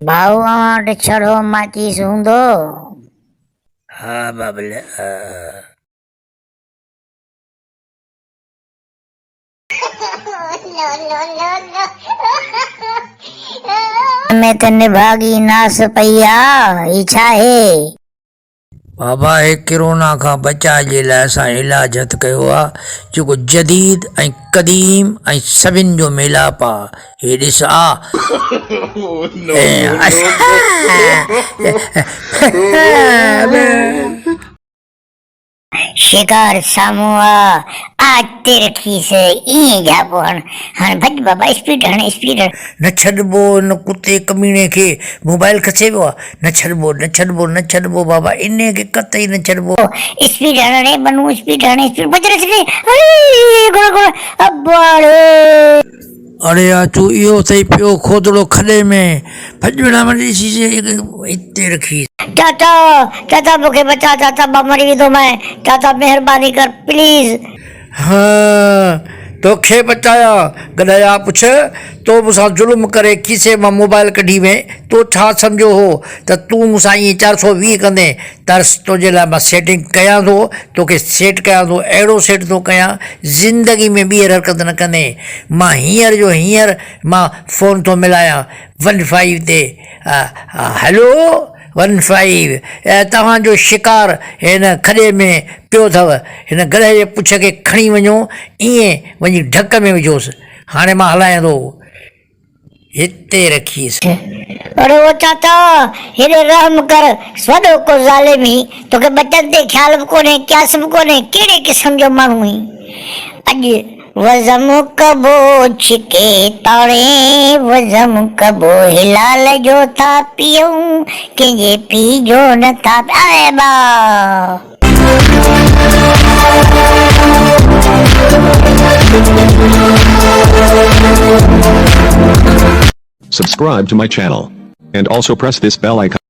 भाऊ अमाउंट छड़ो माची सूंदो। हाँ बाबले मैं तने भागी नास पईया इच्छा है। बाबा एक कोरोना का बचा जे लाइ असां इलाज हथ कयो आहे जेको जदीद ऐं क़दीम ऐं सभिनि जो मेलाप आहे। हे ॾिस शिकार सामू आज तेरे खीसे ई जाबो हन भज बाबा स्पीड न छॾिबो न कुते कमीने खे मोबाइल खसे वियो आहे। न छॾिबो बाबा इन खे कतई न छॾिबो। स्पीड हणे बनू स्पीड बजरे से अरे गोड़ गोड़ अब्बाड़े अरे यार तू इहो अथई पियो खोदड़ो खॾे में भॼणा में ॾिसी हिते रखी। चाचा मूंखे बचा चाचा मां मरी वेंदो मैं चाचा मेहरबानी कर प्लीज। हाँ तोखे बचाया गॾाया पुछ तो मूंसां जुल्म करे खीसे मां मोबाइल कढी में तो छा सम्झो हो त तूं मूंसां ईअं 420 कंदे तर्स तुंहिंजे लाइ मां सेटिंग कयां थो तोखे सेट कयां थो अहिड़ो सेट थो कयां ज़िंदगी में ॿीहर हरकत न कंदे। मां हींअर जो हींअर मां फ़ोन थो मिलायां 15 ते। हैलो 15 तव्हांजो शिकार हिन खॾे में पियो अथव हिन गॾे जे पुछ खे खणी वञो ईअं वञी ढक में विझोसि। हाणे मां हलायां थो हिते रखीसि। अरे वो चाचा हेरे रहम कर सदो को ज़ालिमी तोखे बचन ते ख्याल भी कोने क्यास भी कोने केड़े किस्म जो माण्हू ही। अॼु वज़म कबो छिके ताणे वज़म कबो हिलाल जो था पियूं कंहिंजे पी जो न था। अरे बा Subscribe to my channel and also press this bell icon.